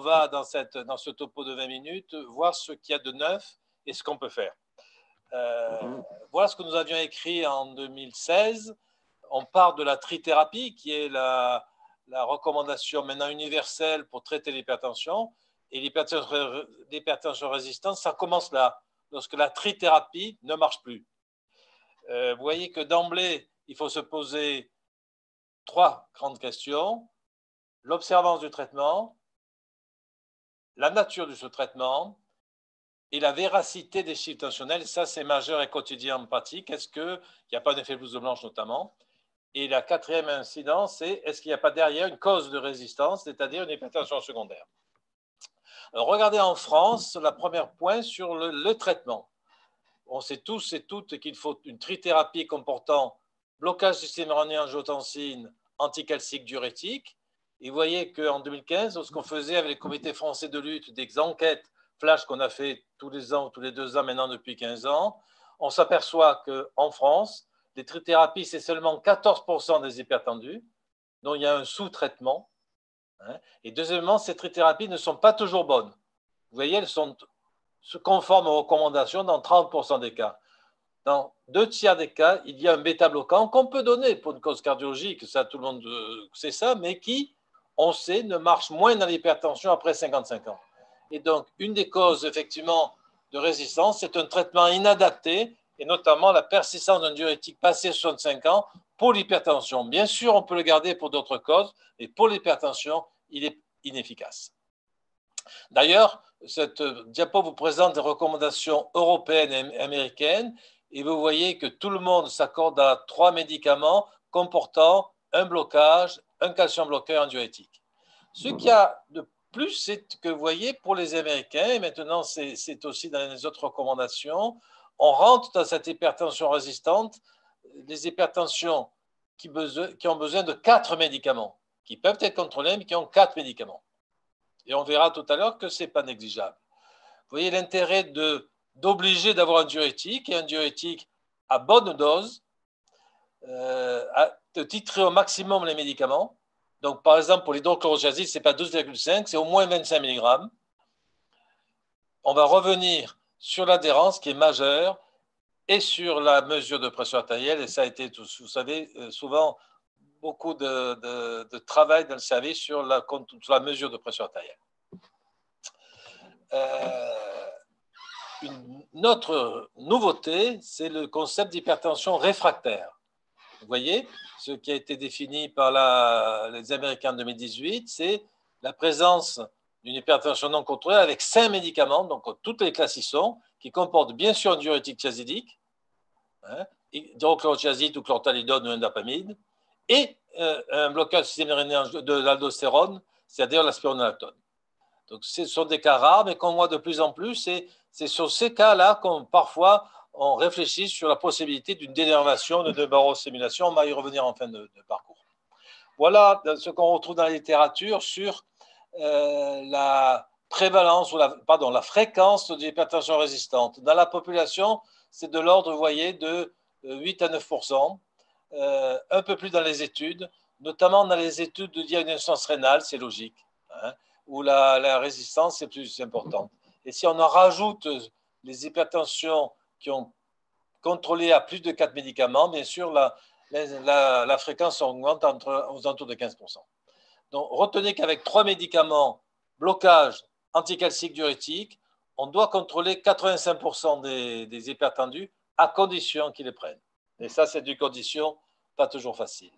va, dans ce topo de 20 minutes, voir ce qu'il y a de neuf et ce qu'on peut faire. Voilà ce que nous avions écrit en 2016. On part de la trithérapie, qui est la recommandation maintenant universelle pour traiter l'hypertension. Et l'hypertension résistante, ça commence là, lorsque la trithérapie ne marche plus. Vous voyez que d'emblée, il faut se poser 3 grandes questions. L'observance du traitement, la nature de ce traitement et la véracité des chiffres tensionnels. Et ça, c'est majeur et quotidien en pratique. Est-ce qu'il n'y a pas d'effet blouse blanche notamment? Et la 4e incidence, c'est est-ce qu'il n'y a pas derrière une cause de résistance, c'est-à-dire une hypertension secondaire? Alors, regardez en France, le premier point sur le traitement. On sait tous et toutes qu'il faut une trithérapie comportant blocage du système rénine-angiotensine, anticalcique diurétique. Et vous voyez qu'en 2015, ce qu'on faisait avec les comités français de lutte, des enquêtes flash qu'on a fait tous les ans, tous les 2 ans maintenant depuis 15 ans, on s'aperçoit qu'en France, les trithérapies, c'est seulement 14% des hypertendus, dont il y a un sous-traitement. Et deuxièmement, ces trithérapies ne sont pas toujours bonnes. Vous voyez, elles se conforment aux recommandations dans 30% des cas. Dans 2/3 des cas, il y a un bêta-bloquant qu'on peut donner pour une cause cardiologique, ça tout le monde sait ça, mais qui, on sait, ne marche moins dans l'hypertension après 55 ans. Et donc, une des causes, effectivement, de résistance, c'est un traitement inadapté, et notamment la persistance d'un diurétique passé 65 ans pour l'hypertension. Bien sûr, on peut le garder pour d'autres causes, mais pour l'hypertension, il est inefficace. D'ailleurs, cette diapo vous présente des recommandations européennes et américaines, et vous voyez que tout le monde s'accorde à 3 médicaments comportant un blocage, un calcium bloqueur, un diurétique. Ce qu'il y a de plus, c'est que vous voyez, pour les Américains, et maintenant c'est aussi dans les autres recommandations, on rentre dans cette hypertension résistante, des hypertensions qui ont besoin de 4 médicaments, qui peuvent être contrôlés, mais qui ont 4 médicaments. Et on verra tout à l'heure que ce n'est pas négligeable. Vous voyez l'intérêt d'obliger d'avoir un diurétique, et un diurétique à bonne dose, de titrer au maximum les médicaments. Donc, par exemple, pour l'hydrochlorothiazide, ce n'est pas 12,5, c'est au moins 25 mg. On va revenir sur l'adhérence qui est majeure et sur la mesure de pression artérielle. Et ça a été, vous savez, souvent beaucoup de travail dans le service sur la mesure de pression artérielle. Une autre nouveauté, c'est le concept d'hypertension réfractaire. Vous voyez, ce qui a été défini par les Américains en 2018, c'est la présence d'une hypertension non contrôlée avec 5 médicaments, donc toutes les classes y sont, qui comportent bien sûr un diurétique thiazidique, hydrochlorothiazide ou chlortalidone ou indapamide, et un blocage du système rénien de l'aldostérone, c'est-à-dire la spironolactone. Donc, ce sont des cas rares, mais qu'on voit de plus en plus, c'est sur ces cas-là qu'on parfois on réfléchit sur la possibilité d'une dénervation, de barostimulation. On va y revenir en fin de parcours. Voilà ce qu'on retrouve dans la littérature sur la prévalence ou la fréquence de l'hypertension résistante. Dans la population, c'est de l'ordre, vous voyez, de 8 à 9%, un peu plus dans les études, notamment dans les études de diagnostic rénale, c'est logique, où la résistance est plus importante. Et si on en rajoute les hypertensions qui ont contrôlé à plus de 4 médicaments, bien sûr, la fréquence augmente aux alentours de 15%. Donc, retenez qu'avec 3 médicaments, blocage, anticalcique diurétique, on doit contrôler 85% des hypertendus à condition qu'ils les prennent. Et ça, c'est des conditions pas toujours faciles.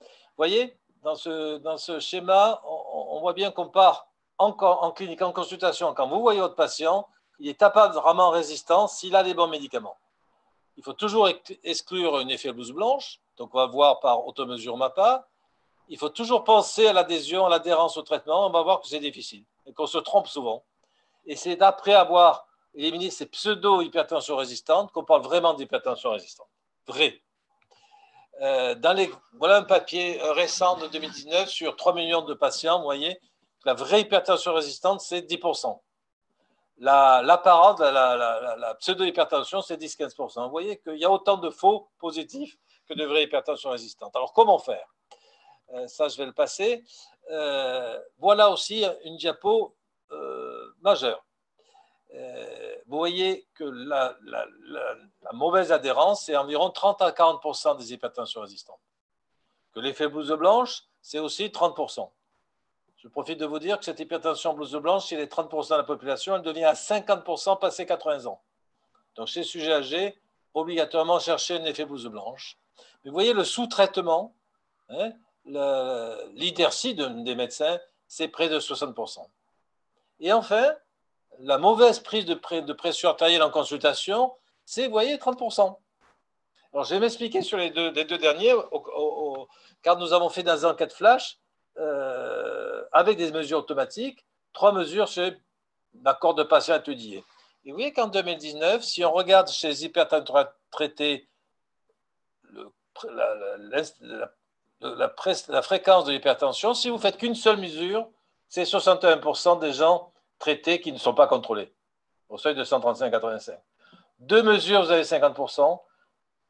Vous voyez, dans ce schéma, on voit bien qu'on part en clinique, en consultation. Quand vous voyez votre patient, il est apparemment résistant s'il a les bons médicaments. Il faut toujours exclure un effet blouse blanche, donc on va voir par automesure MAPA. Il faut toujours penser à l'adhésion, à l'adhérence au traitement. On va voir que c'est difficile et qu'on se trompe souvent. Et c'est après avoir éliminé ces pseudo-hypertensions résistantes qu'on parle vraiment d'hypertension résistante. Vrai. Voilà un papier récent de 2019 sur 3 millions de patients. Vous voyez, la vraie hypertension résistante, c'est 10%. L'apparente, la pseudo-hypertension, c'est 10-15%. Vous voyez qu'il y a autant de faux positifs que de vraies hypertensions résistantes. Alors, comment faire? Ça, je vais le passer. Voilà aussi une diapo majeur. Vous voyez que la mauvaise adhérence, c'est environ 30 à 40% des hypertensions résistantes. Que l'effet blouse blanche, c'est aussi 30%. Je profite de vous dire que cette hypertension blouse blanche, chez les 30% de la population, elle devient à 50% passé 80 ans. Donc, chez les sujets âgés, obligatoirement chercher un effet blouse blanche. Mais vous voyez le sous-traitement, hein, l'inertie des médecins, c'est près de 60%. Et enfin, la mauvaise prise de pression artérielle en consultation, c'est, vous voyez, 30%. Alors, je vais m'expliquer sur les deux derniers, car nous avons fait des enquêtes flash avec des mesures automatiques, 3 mesures chez l'accord de patient étudié. Et vous voyez qu'en 2019, si on regarde chez les hypertendeurs traités la fréquence de l'hypertension, si vous ne faites qu'une seule mesure, c'est 61% des gens traités qui ne sont pas contrôlés, au seuil de 135-85. 2 mesures, vous avez 50%.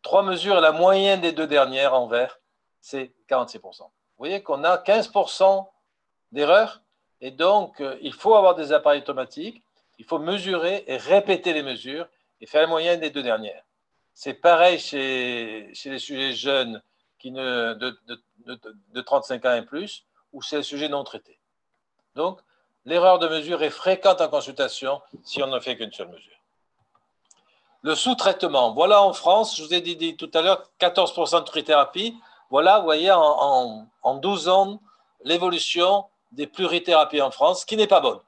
3 mesures, et la moyenne des 2 dernières en vert, c'est 46%. Vous voyez qu'on a 15% d'erreurs, et donc il faut avoir des appareils automatiques, il faut mesurer et répéter les mesures et faire la moyenne des 2 dernières. C'est pareil chez les sujets jeunes de 35 ans et plus, ou chez les sujets non traités. Donc, l'erreur de mesure est fréquente en consultation si on ne fait qu'une seule mesure. Le sous-traitement, voilà en France, je vous ai dit tout à l'heure, 14% de trithérapie. Voilà, vous voyez, en 12 ans, l'évolution des plurithérapies en France, qui n'est pas bonne.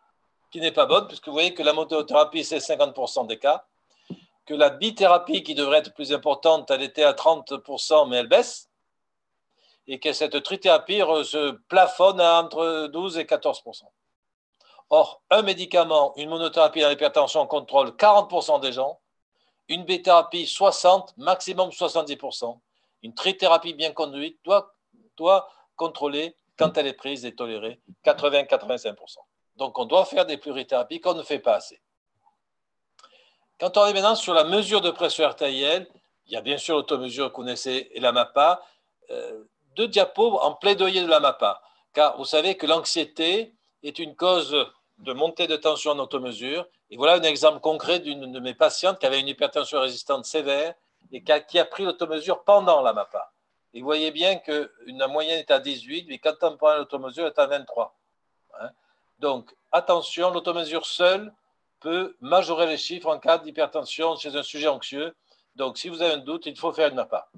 Puisque vous voyez que la monothérapie, c'est 50% des cas, que la bithérapie, qui devrait être plus importante, elle était à 30%, mais elle baisse, et que cette trithérapie se plafonne à entre 12 et 14%. Or, un médicament, une monothérapie dans l'hypertension contrôle 40% des gens, une bithérapie 60%, maximum 70%. Une trithérapie bien conduite doit contrôler, quand elle est prise et tolérée, 80-85%. Donc, on doit faire des plurithérapies qu'on ne fait pas assez. Quand on est maintenant sur la mesure de pression artérielle, il y a bien sûr l'automesure que vous connaissez et la MAPA. 2 diapos en plaidoyer de la MAPA, car vous savez que l'anxiété est une cause de montée de tension en automesure. Et voilà un exemple concret d'une de mes patientes qui avait une hypertension résistante sévère et qui a pris l'automesure pendant la MAPA. Et vous voyez bien que la moyenne est à 18, mais quand on prend l'automesure, elle est à 23. Donc, attention, l'automesure seule peut majorer les chiffres en cas d'hypertension chez un sujet anxieux. Donc, si vous avez un doute, il faut faire une MAPA.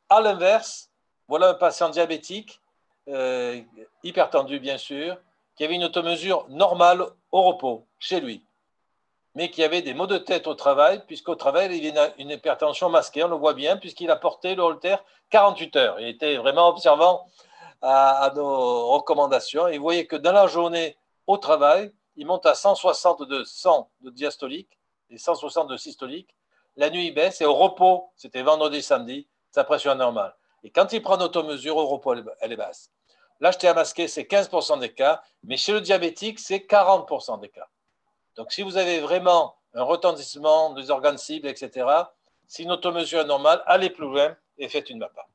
À l'inverse, voilà un patient diabétique, hypertendu bien sûr, qui avait une automesure normale au repos, chez lui, mais qui avait des maux de tête au travail, puisqu'au travail, il y a une hypertension masquée, on le voit bien, puisqu'il a porté le holter 48 heures. Il était vraiment observant à nos recommandations. Et vous voyez que dans la journée, au travail, il monte à 160 de 100 de diastolique et 160 de systolique. La nuit, il baisse, et au repos, c'était vendredi, samedi, sa pression est normale. Et quand il prend une automesure, au repos, elle est basse. L'HTA masqué, c'est 15% des cas, mais chez le diabétique, c'est 40% des cas. Donc, si vous avez vraiment un retentissement des organes cibles, etc., si une automesure est normale, allez plus loin et faites une MAPA.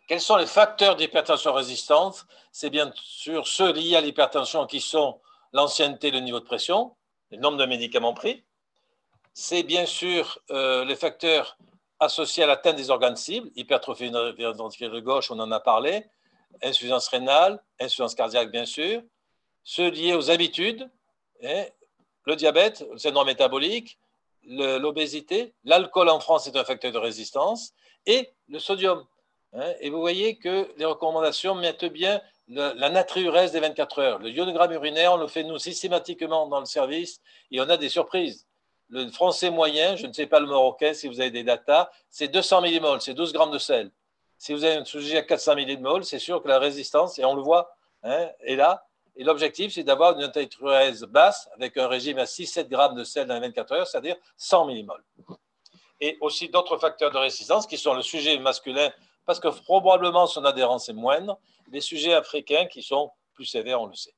Quels sont les facteurs d'hypertension résistante? C'est bien sûr ceux liés à l'hypertension qui sont l'ancienneté, le niveau de pression, le nombre de médicaments pris. C'est bien sûr les facteurs associés à l'atteinte des organes cibles, hypertrophie ventriculaire gauche, on en a parlé, insuffisance rénale, insuffisance cardiaque, bien sûr, ceux liés aux habitudes, le diabète, le syndrome métabolique, l'obésité, l'alcool en France est un facteur de résistance, et le sodium. Et vous voyez que les recommandations mettent bien la natriurèse des 24 heures. Le ionogramme urinaire, on le fait nous systématiquement dans le service, et on a des surprises. Le français moyen, je ne sais pas le marocain, si vous avez des datas, c'est 200 millimoles, c'est 12 grammes de sel. Si vous avez un sujet à 400 millimoles, c'est sûr que la résistance, et on le voit, est là. Et l'objectif, c'est d'avoir une natriurèse basse avec un régime à 6-7 grammes de sel dans les 24 heures, c'est-à-dire 100 millimoles. Et aussi d'autres facteurs de résistance qui sont le sujet masculin, parce que probablement son adhérence est moindre, les sujets africains qui sont plus sévères, on le sait.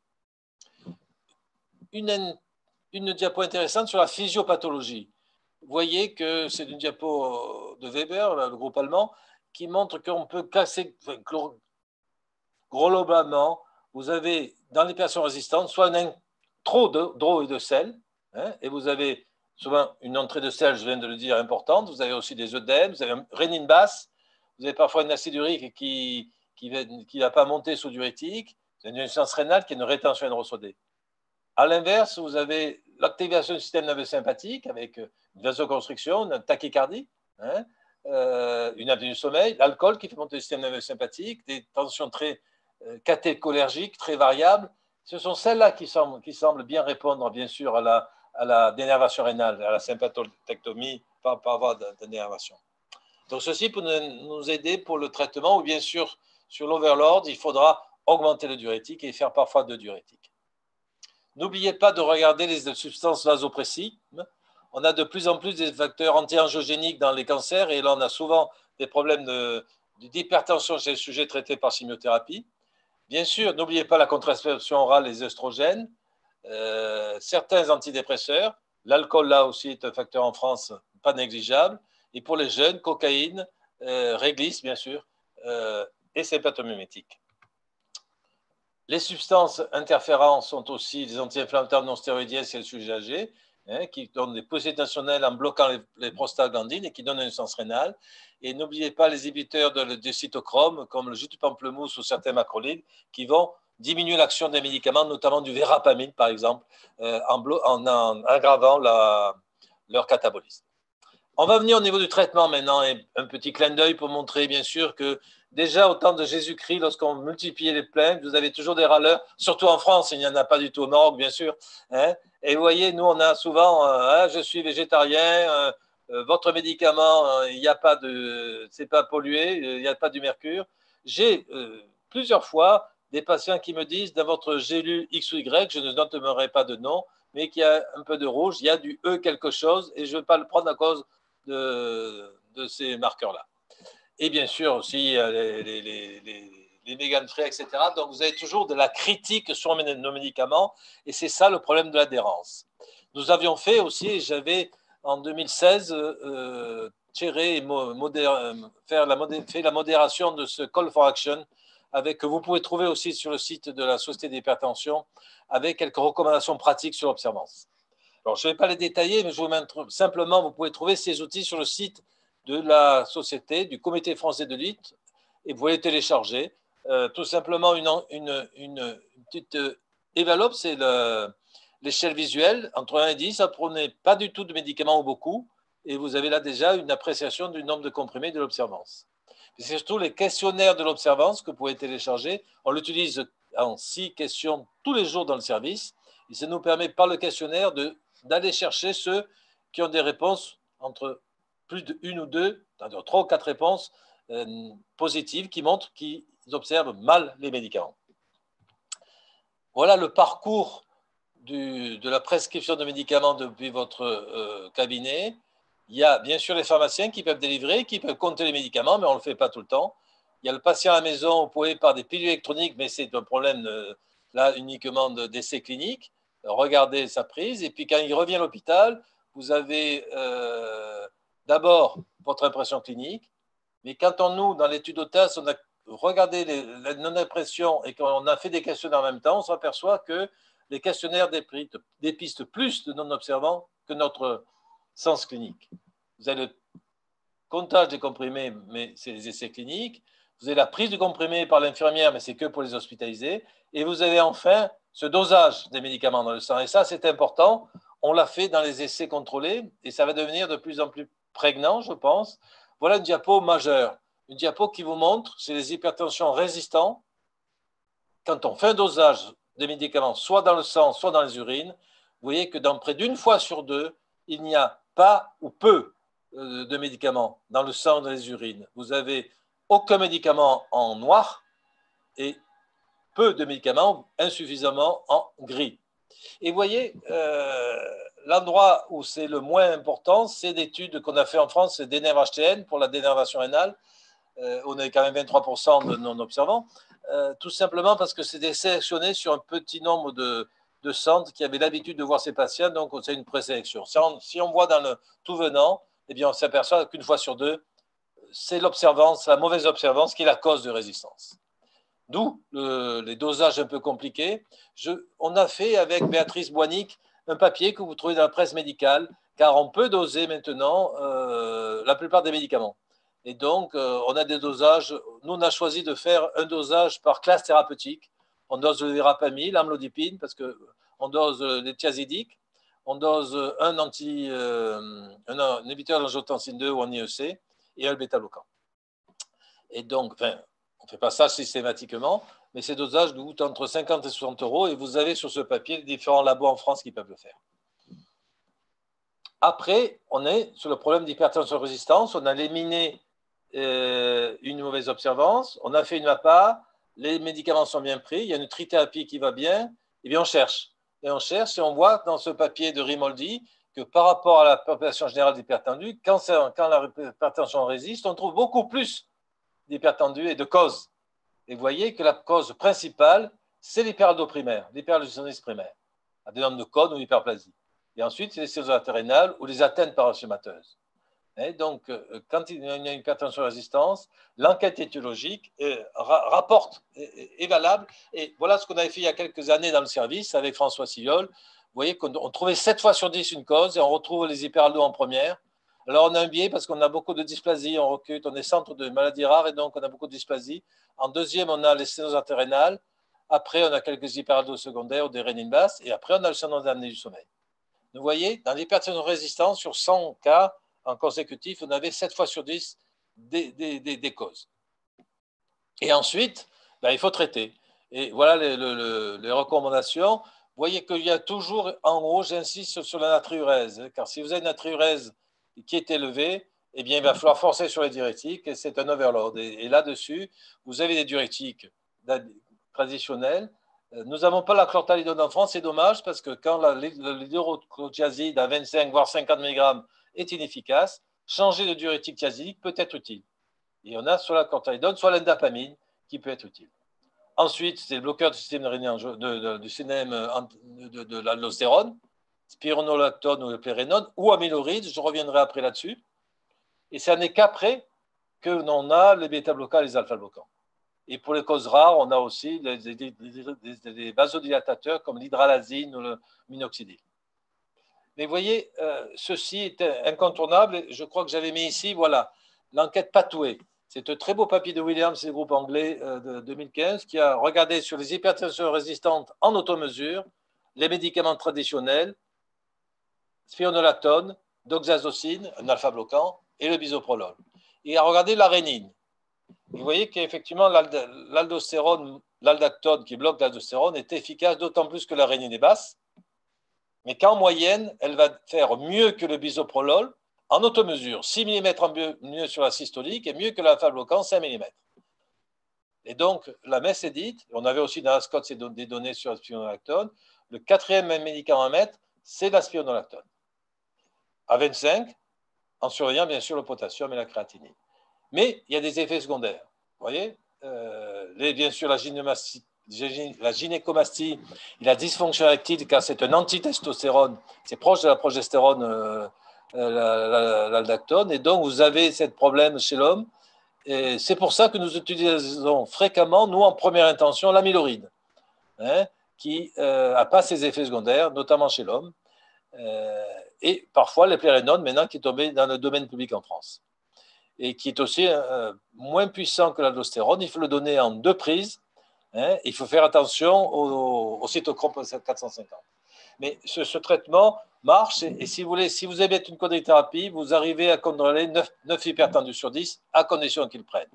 Une diapo intéressante sur la physiopathologie. Vous voyez que c'est une diapo de Weber, le groupe allemand, qui montre qu'on peut casser globalement vous avez dans les personnes résistantes soit trop d'eau et de sel, hein, et vous avez souvent une entrée de sel, je viens de le dire, importante. Vous avez aussi des œdèmes, vous avez une rénine basse, vous avez parfois une acide urique qui ne va pas monter sous diurétique, vous avez une insuffisance rénale qui est une rétention aérosodée. À l'inverse, vous avez l'activation du système nerveux sympathique avec une vasoconstriction, une tachycardie, hein, une apnée du sommeil, l'alcool qui fait monter le système nerveux sympathique, des tensions très catécholergiques, très variables. Ce sont celles-là qui semblent bien répondre, bien sûr, à la dénervation rénale, à la sympathotectomie, par voie de dénervation. Donc, ceci peut nous aider pour le traitement, ou bien sûr, sur l'overload, il faudra augmenter le diurétique et faire parfois deux diurétiques. N'oubliez pas de regarder les substances vasopressives. On a de plus en plus des facteurs anti-angiogéniques dans les cancers, et là, on a souvent des problèmes d'hypertension chez les sujets traités par chimiothérapie. Bien sûr, n'oubliez pas la contraception orale, les œstrogènes, certains antidépresseurs. L'alcool, là aussi, est un facteur en France pas négligeable. Et pour les jeunes, cocaïne, réglisse, bien sûr, et sympathomimétique. Les substances interférantes sont aussi des anti-inflammatoires non stéroïdiennes chez le sujet âgé, hein, qui donnent des poussées intentionnelles en bloquant les prostaglandines et qui donnent une insuffisance rénale. Et n'oubliez pas les inhibiteurs de cytochrome, comme le jus de pamplemousse ou certains macrolides, qui vont diminuer l'action des médicaments, notamment du verapamil, par exemple, en aggravant leur catabolisme. On va venir au niveau du traitement maintenant, et un petit clin d'œil pour montrer, bien sûr, que déjà au temps de Jésus-Christ, lorsqu'on multipliait les plaintes, vous avez toujours des râleurs, surtout en France, il n'y en a pas du tout au Maroc, bien sûr. Hein, et vous voyez, nous, on a souvent, je suis végétarien, votre médicament, il n'y a pas de, c'est pas pollué, il n'y a pas du mercure. J'ai plusieurs fois des patients qui me disent, dans votre gélule X ou Y, je ne nommerai pas de nom, mais qu'il y a un peu de rouge, il y a du E quelque chose, et je ne veux pas le prendre à cause de ces marqueurs-là. Et bien sûr aussi les vegan free, etc. Donc vous avez toujours de la critique sur nos médicaments, et c'est ça le problème de l'adhérence. Nous avions fait aussi, j'avais en 2016 fait la modération de ce call for action, que vous pouvez trouver aussi sur le site de la Société d'hypertension, avec quelques recommandations pratiques sur l'observance. Alors, je ne vais pas les détailler, mais je vous montre simplement, vous pouvez trouver ces outils sur le site de la Société, du Comité français de lutte, et vous pouvez les télécharger. Tout simplement, une petite enveloppe, c'est l'échelle visuelle. Entre 1 et 10, ça ne prenait pas du tout de médicaments ou beaucoup, et vous avez là déjà une appréciation du nombre de comprimés de l'observance. C'est surtout les questionnaires de l'observance que vous pouvez télécharger. On l'utilise en 6 questions tous les jours dans le service, et ça nous permet par le questionnaire d'aller chercher ceux qui ont des réponses entre plus d'une ou deux, c'est-à-dire 3 ou 4 réponses positives qui montrent qu'ils observent mal les médicaments. Voilà le parcours de la prescription de médicaments depuis votre cabinet. Il y a bien sûr les pharmaciens qui peuvent délivrer, qui peuvent compter les médicaments, mais on ne le fait pas tout le temps. Il y a le patient à la maison, vous pouvez par des pilules électroniques, mais c'est un problème là uniquement d'essais cliniques. Regardez sa prise, et puis quand il revient à l'hôpital, vous avez d'abord votre impression clinique, mais quand nous, dans l'étude OTAS, on a regardé la non-impression et qu'on a fait des questionnaires en même temps, on s'aperçoit que les questionnaires dépistent plus de non-observants que notre sens clinique. Vous avez le comptage des comprimés, mais c'est les essais cliniques. Vous avez la prise du comprimé par l'infirmière, mais c'est que pour les hospitalisés. Et vous avez enfin ce dosage des médicaments dans le sang. Et ça, c'est important. On l'a fait dans les essais contrôlés et ça va devenir de plus en plus prégnant, je pense. Voilà une diapo majeure. Une diapo qui vous montre, c'est les hypertensions résistants. Quand on fait un dosage des médicaments, soit dans le sang, soit dans les urines, vous voyez que dans près d'une fois sur deux, il n'y a pas ou peu de médicaments dans le sang ou dans les urines. Vous avez aucun médicament en noir et peu de médicaments, insuffisamment en gris. Et vous voyez, l'endroit où c'est le moins important, c'est l'étude qu'on a fait en France, c'est DNRH-TN pour la dénervation rénale. On est quand même 23% de non-observants, tout simplement parce que c'est sélectionné sur un petit nombre de centres qui avaient l'habitude de voir ces patients, donc c'est une présélection. Si on voit dans le tout venant, eh bien on s'aperçoit qu'une fois sur deux, c'est l'observance, la mauvaise observance qui est la cause de résistance. d'où les dosages un peu compliqués. On a fait avec Béatrice Boinic un papier que vous trouvez dans la presse médicale, car on peut doser maintenant la plupart des médicaments. Et donc, on a des dosages. Nous, on a choisi de faire un dosage par classe thérapeutique. On dose le verapamil, l'amlodipine, parce qu'on dose les thiazidiques, on dose un inhibiteur de l'angiotensine 2 ou un IEC et un bêta-bloquant. Et donc, enfin, on ne fait pas ça systématiquement, mais ces dosages coûtent entre 50 et 60 euros et vous avez sur ce papier les différents labos en France qui peuvent le faire. Après, on est sur le problème d'hypertension résistance. On a éliminé une mauvaise observance, on a fait une MAPA, les médicaments sont bien pris, il y a une trithérapie qui va bien, et bien on cherche. Et on cherche et on voit dans ce papier de Rimoldi que par rapport à la population générale d'hypertendus, quand la hypertension résiste, on trouve beaucoup plus d'hypertendus et de causes. Et vous voyez que la cause principale, c'est l'hyperaldo primaire, l'hyperaldotéronisme primaire, adénome de cône ou hyperplasie. Et ensuite, c'est les cirrhoses artérielles ou les atteintes paraschémateuses. Et donc, quand il y a une hypertension résistance, l'enquête étiologique rapporte, est valable. Et voilà ce qu'on avait fait il y a quelques années dans le service avec François Sillol. Vous voyez qu'on trouvait 7 fois sur 10 une cause et on retrouve les hyperaldos en première. Alors, on a un biais parce qu'on a beaucoup de dysplasie, on recrute, on est centre de maladies rares et donc on a beaucoup de dysplasie. En deuxième, on a les sténoses artérielles. Après, on a quelques hyperaldos secondaires ou des rénines basses. Et après, on a le syndrome d'apnée du sommeil. Vous voyez, dans l'hypertension résistance, sur 100 cas en consécutif, on avait 7 fois sur 10 des causes. Et ensuite, il faut traiter. Et voilà les recommandations. Vous voyez qu'il y a toujours, en gros, j'insiste sur la natriurèse, car si vous avez une natriurèse qui est élevée, eh bien, il va falloir forcer sur les diurétiques, et c'est un overload. Et là-dessus, vous avez des diurétiques traditionnels. Nous n'avons pas la chlorthalidone en France, c'est dommage, parce que quand l'hydrochlorothiazide à 25 voire 50 mg est inefficace, changer de diurétique thiazidique peut être utile. Et on a soit la chlorthalidone, soit l'indapamide qui peut être utile. Ensuite, c'est le bloqueur du système de l'aldostérone, spironolactone ou le plérénone, ou amyloride, je reviendrai après là-dessus. Et ce n'est qu'après que l'on a les bêta-bloquants et les alpha-bloquants. Et pour les causes rares, on a aussi des vasodilatateurs comme l'hydralazine ou le minoxidil. Mais vous voyez, ceci est incontournable. Et je crois que j'avais mis ici, voilà, l'enquête Pathway. C'est un très beau papier de Williams et le groupe anglais de 2015 qui a regardé sur les hypertensions résistantes en automesure, les médicaments traditionnels, spironolactone, doxazocine, un alpha-bloquant, et le bisoprolol. Il a regardé la rénine. Et vous voyez qu'effectivement, l'aldostérone, l'aldactone qui bloque l'aldostérone est efficace, d'autant plus que la rénine est basse, mais qu'en moyenne, elle va faire mieux que le bisoprolol en automesure. 6 mm mieux sur la systolique et mieux que l'alpha-bloquant, 5 mm. Et donc, la messe est dite, on avait aussi dans la SCOT des données sur la spironolactone, le quatrième médicament à mettre, c'est la spironolactone. À 25, en surveillant bien sûr le potassium et la créatinine. Mais il y a des effets secondaires. Vous voyez, bien sûr, la gynécomastie et la dysfonction érectile, car c'est un antitestostérone, c'est proche de la progestérone, l'aldactone, et donc vous avez ce problème chez l'homme. Et c'est pour ça que nous utilisons fréquemment, nous, en première intention, l'amyloride, qui n'a pas ces effets secondaires, notamment chez l'homme. Et parfois les plérénones, maintenant, qui est tombé dans le domaine public en France. Et qui est aussi moins puissant que l'aldostérone. Il faut le donner en 2 prises. Il faut faire attention au cytochrome 450. Mais ce traitement marche. Et si vous voulez, si vous avez une chondrothérapie, vous arrivez à contrôler 9 hypertendus sur 10 à condition qu'ils prennent.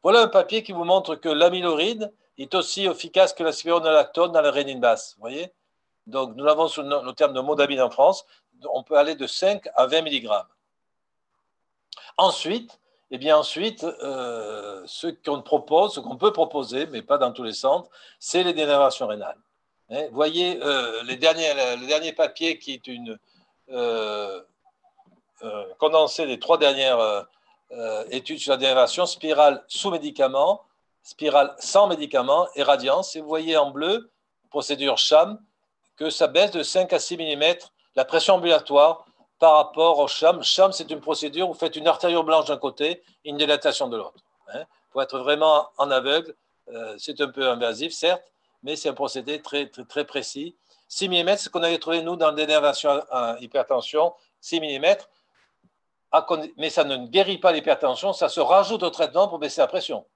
Voilà un papier qui vous montre que l'amyloride est aussi efficace que la spironolactone dans la rénine basse. Vous voyez? Donc, nous l'avons sous le terme de modamine en France. On peut aller de 5 à 20 mg. Ensuite, ce qu'on peut proposer, mais pas dans tous les centres, c'est les dénervations rénales. Vous voyez le dernier papier qui est une condensé des 3 dernières études sur la dénervation, spirale sous médicaments, spirale sans médicaments et radiance. Et vous voyez en bleu, procédure SHAM, que ça baisse de 5 à 6 mm la pression ambulatoire par rapport au SHAM. SHAM, c'est une procédure où vous faites une artériole blanche d'un côté et une dilatation de l'autre. Pour être vraiment en aveugle, C'est un peu invasif, certes, mais c'est un procédé très précis. 6 mm, ce qu'on avait trouvé, nous, dans l'énervation à hypertension, 6 mm, mais ça ne guérit pas l'hypertension, ça se rajoute au traitement pour baisser la pression,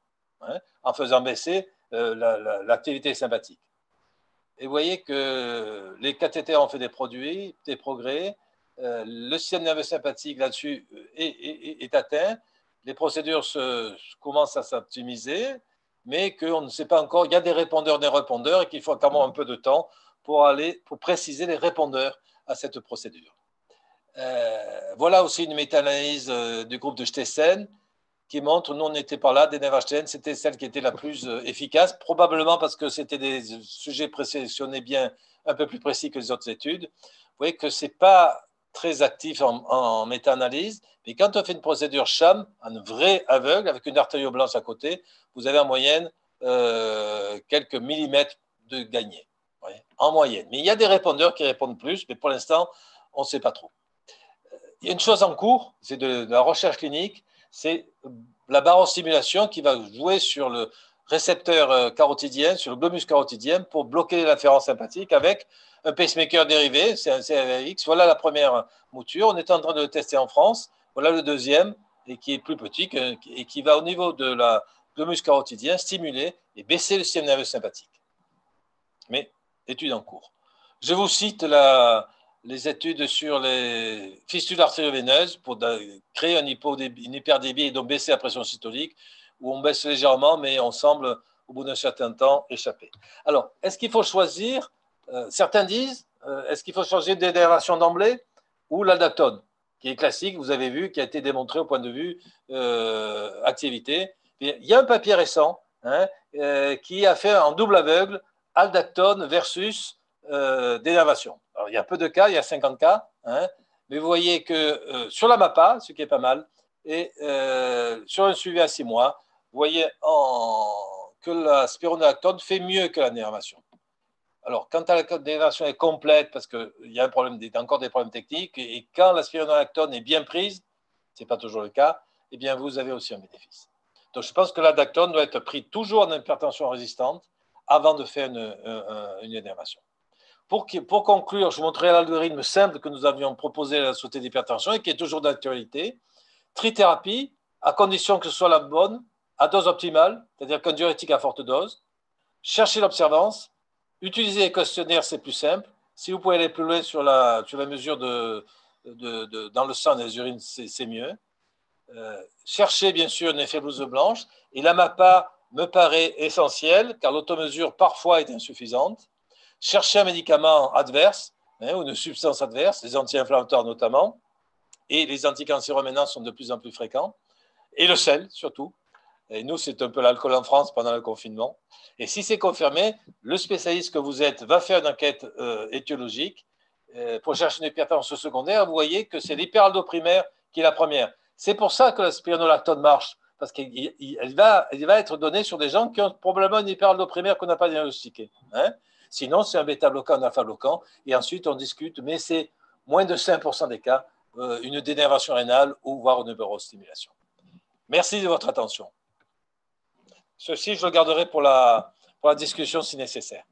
hein, en faisant baisser l'activité sympathique. Et vous voyez que les cathéters ont fait des progrès, le système nerveux sympathique là-dessus est atteint, les procédures commencent à s'optimiser, mais qu'on ne sait pas encore, il y a des répondeurs et qu'il faut encore un peu de temps pour préciser les répondeurs à cette procédure. Voilà aussi une méta-analyse du groupe de Stessen qui montre, nous on n'était pas là, DNF-HTN, c'était celle qui était la plus efficace, probablement parce que c'était des sujets présélectionnés bien un peu plus précis que les autres études. Vous voyez que ce n'est pas très actif en méta-analyse, mais quand on fait une procédure sham, un vrai aveugle, avec une artério-blanche à côté, vous avez en moyenne quelques millimètres de gagné, en moyenne. Mais il y a des répondeurs qui répondent plus, mais pour l'instant, on ne sait pas trop. Il y a une chose en cours, c'est de la recherche clinique, c'est la barostimulation qui va jouer sur le récepteur carotidien, sur le glomus carotidien, pour bloquer l'inférence sympathique avec un pacemaker dérivé, c'est un CRX. Voilà la première mouture. On est en train de le tester en France. Voilà le deuxième, et qui est plus petit, et qui va au niveau de la glomus carotidien stimuler et baisser le système nerveux sympathique. Mais étude en cours. Je vous cite les études sur les fistules artério-veineuses pour créer une hyperdébie et donc baisser la pression systolique, où on baisse légèrement, mais on semble, au bout d'un certain temps, échapper. Alors, est-ce qu'il faut choisir, certains disent, est-ce qu'il faut changer d'énervation d'emblée ou l'aldactone, qui est classique, vous avez vu, qui a été démontré au point de vue activité. Il y a un papier récent qui a fait en double aveugle aldactone versus d'énervation. Alors, il y a peu de cas, il y a 50 cas, mais vous voyez que sur la MAPA, ce qui est pas mal, et sur un suivi à 6 mois, vous voyez que la spironolactone fait mieux que la d'énervation. Alors, quand la d'énervation est complète, parce qu'il y a encore des problèmes techniques, et quand la spironolactone est bien prise, ce n'est pas toujours le cas, eh bien, vous avez aussi un bénéfice. Donc, je pense que l'aldactone doit être pris toujours en hypertension résistante avant de faire une énervation. Pour conclure, je vous montrerai l'algorithme simple que nous avions proposé à la Société d'hypertension et qui est toujours d'actualité. Trithérapie, à condition que ce soit la bonne, à dose optimale, c'est-à-dire qu'un diurétique à forte dose. Cherchez l'observance. Utiliser les questionnaires, c'est plus simple. Si vous pouvez aller plus loin sur la mesure dans le sang et les urines, c'est mieux. Cherchez bien sûr un effet blouse blanche. Et la MAPA me paraît essentielle, car l'automesure parfois est insuffisante. Cherchez un médicament adverse, ou une substance adverse, les anti-inflammatoires notamment, et les anticancéreux maintenant sont de plus en plus fréquents, et le sel surtout. Et nous, c'est un peu l'alcool en France pendant le confinement. Et si c'est confirmé, le spécialiste que vous êtes va faire une enquête étiologique pour chercher une hypertension secondaire. Vous voyez que c'est l'hyperaldo primaire qui est la première. C'est pour ça que la spironolactone marche, parce qu'elle va être donnée sur des gens qui ont probablement une hyperaldo primaire qu'on n'a pas diagnostiquée. Sinon, c'est un bêta-bloquant, un alpha-bloquant, et ensuite on discute, mais c'est moins de 5% des cas, une dénervation rénale ou voire une neurostimulation. Merci de votre attention. Ceci, je le garderai pour la discussion si nécessaire.